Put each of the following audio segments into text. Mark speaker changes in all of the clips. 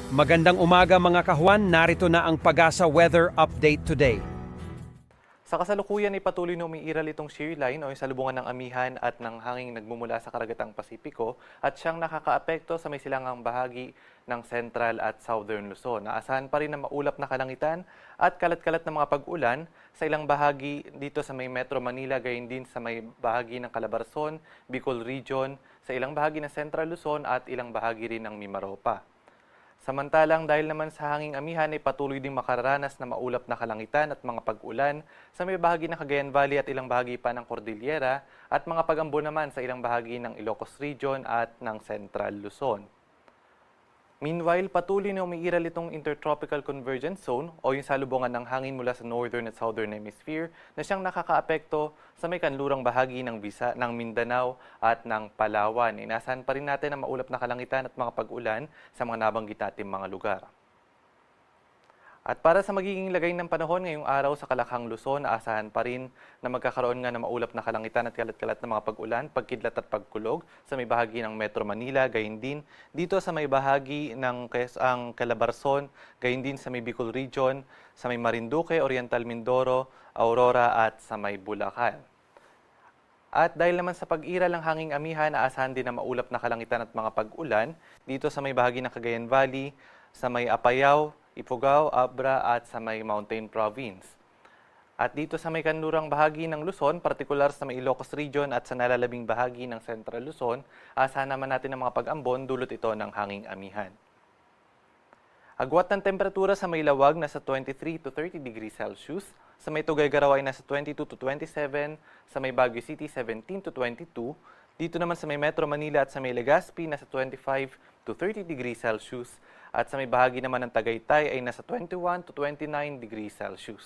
Speaker 1: Magandang umaga mga kahuan, narito na ang Pag-asa Weather Update today.
Speaker 2: Sa kasalukuyan ay patuloy na umiiral itong shear line o yung salubungan ng amihan at ng hanging nagmumula sa karagatang Pasipiko at siyang nakakaapekto sa may silangang bahagi ng Central at Southern Luzon. Naasahan pa rin na maulap na kalangitan at kalat-kalat na mga pag-ulan sa ilang bahagi dito sa may Metro Manila, gayon din sa may bahagi ng Calabarzon, Bicol Region, sa ilang bahagi ng Central Luzon at ilang bahagi rin ng Mimaropa. Samantalang dahil naman sa hanging amihan ay patuloy ding makararanas na maulap na kalangitan at mga pag-ulan sa may bahagi ng Cagayan Valley at ilang bahagi pa ng Cordillera at mga pag-ambo naman sa ilang bahagi ng Ilocos Region at ng Central Luzon. Meanwhile, patuloy na umiiral itong Intertropical Convergence Zone o yung salubungan ng hangin mula sa Northern at Southern Hemisphere na siyang nakakaapekto sa may kanlurang bahagi ng Mindanao at ng Palawan. Inasahan pa rin natin ang maulap na kalangitan at mga pag-ulan sa mga nabanggit nating mga lugar. At para sa magiging lagay ng panahon ngayong araw sa Kalakhang Luzon, naasahan pa rin na magkakaroon nga ng maulap na kalangitan at kalat-kalat na mga pag-ulan, pagkidlat at pagkulog sa may bahagi ng Metro Manila, gayon din dito sa may bahagi ng Calabarzon, gayon din sa may Bicol Region, sa may Marinduque, Oriental Mindoro, Aurora at sa may Bulacan. At dahil naman sa pag-iral ng hanging amihan, naasahan din na maulap na kalangitan at mga pag-ulan dito sa may bahagi ng Cagayan Valley, sa may Apayao, Ifugao, Abra at sa may Mountain Province. At dito sa may kanlurang bahagi ng Luzon, partikular sa may Ilocos Region at sa nalalabing bahagi ng Central Luzon, asahan naman natin ang mga pag-ambon dulot ito ng hanging amihan. Agwat ng temperatura sa may Lawag nasa 23 to 30 degrees Celsius, sa may Tuguegarao ay nasa 22 to 27, sa may Baguio City 17 to 22, dito naman sa may Metro Manila at sa may Legazpi nasa 25 to 30 degrees Celsius, at sa may bahagi naman ng Tagaytay ay nasa 21 to 29 degrees Celsius.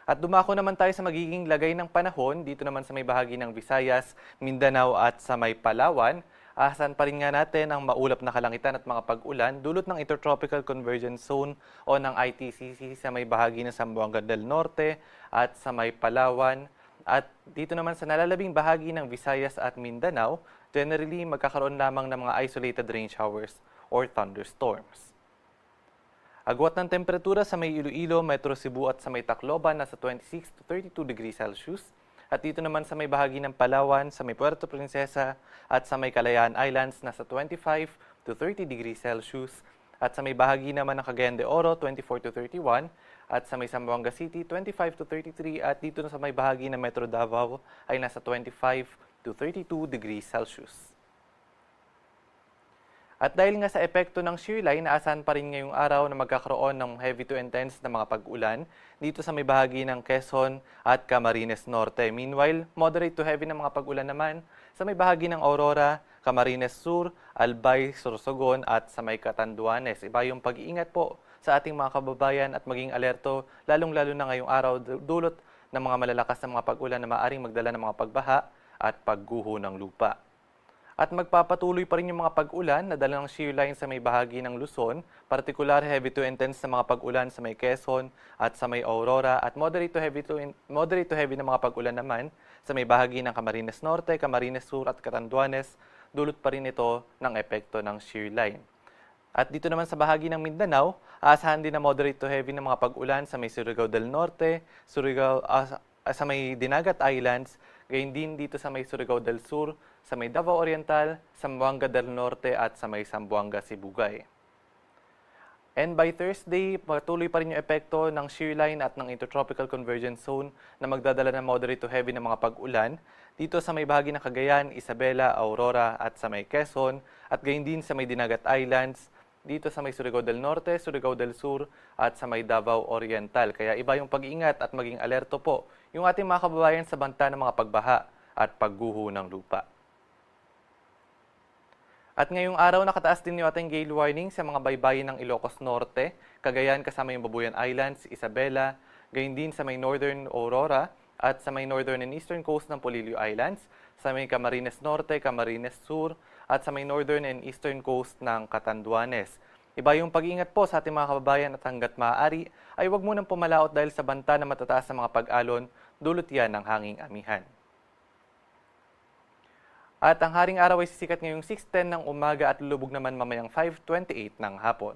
Speaker 2: At dumako naman tayo sa magiging lagay ng panahon dito naman sa may bahagi ng Visayas, Mindanao at sa may Palawan. Asahan pa rin nga natin ang maulap na kalangitan at mga pag-ulan dulot ng Intertropical Convergence Zone o ng ITCZ sa may bahagi ng Zamboanga del Norte at sa may Palawan. At dito naman sa nalalabing bahagi ng Visayas at Mindanao, generally magkakaroon lamang ng mga isolated rain showers or thunderstorms. Agwat ng temperatura sa may Iloilo, Metro Cebu at sa may Tacloban nasa 26 to 32 degrees Celsius. At dito naman sa may bahagi ng Palawan, sa may Puerto Princesa at sa may Kalayaan Islands nasa 25 to 30 degrees Celsius. At sa may bahagi naman ng Cagayan de Oro, 24 to 31. At sa may Zamboanga City, 25 to 33. At dito na sa may bahagi ng Metro Davao ay nasa 25 to 32 degrees Celsius. At dahil nga sa epekto ng shear line, naasahan pa rin ngayong araw na magkakaroon ng heavy to intense na mga pag-ulan dito sa may bahagi ng Quezon at Camarines Norte. Meanwhile, moderate to heavy na mga pag-ulan naman sa may bahagi ng Aurora, Camarines Sur, Albay, Sorsogon at sa may Catanduanes. Iba yung pag-iingat po sa ating mga kababayan at maging alerto lalong-lalo na ngayong araw dulot ng mga malalakas na mga pag-ulan na maaaring magdala ng mga pagbaha at pagguho ng lupa. At magpapatuloy pa rin yung mga pag-ulan na dala ng shear line sa may bahagi ng Luzon, partikular heavy to intense na mga pag-ulan sa may Quezon at sa may Aurora at moderate to heavy na mga pag-ulan naman sa may bahagi ng Camarines Norte, Camarines Sur at Catanduanes, dulot pa rin ito ng epekto ng shear line. At dito naman sa bahagi ng Mindanao, aasahan din na moderate to heavy na mga pag-ulan sa may Surigao del Norte, sa may Dinagat Islands, gayon din dito sa may Surigao del Sur, sa may Davao Oriental, Zamboanga del Norte at sa may Zamboanga Sibugay. And by Thursday, patuloy pa rin yung epekto ng shear line at ng Intertropical Convergence Zone na magdadala ng moderate to heavy na mga pag-ulan dito sa may bahagi ng Cagayan, Isabela, Aurora at sa may Quezon at gayon din sa may Dinagat Islands, dito sa may Surigao del Norte, Surigao del Sur at sa may Davao Oriental. Kaya iba yung pag-iingat at maging alerto po yung ating mga kababayan sa banta ng mga pagbaha at pagguho ng lupa. At ngayong araw, nakataas din yung ating gale warning sa mga baybayin ng Ilocos Norte, Cagayan kasama yung Babuyan Islands, Isabela, gayon din sa may Northern Aurora at sa may Northern and Eastern Coast ng Polillo Islands, sa may Camarines Norte, Camarines Sur at sa may Northern and Eastern Coast ng Catanduanes. Iba yung pag-iingat po sa ating mga kababayan at hanggat maaari ay huwag munang pumalaot dahil sa banta na matataas sa mga pag-alon, dulot yan ng hanging amihan. At ang haring araw ay sisikat ngayong 6:10 ng umaga at lulubog naman mamayang 5:28 ng hapon.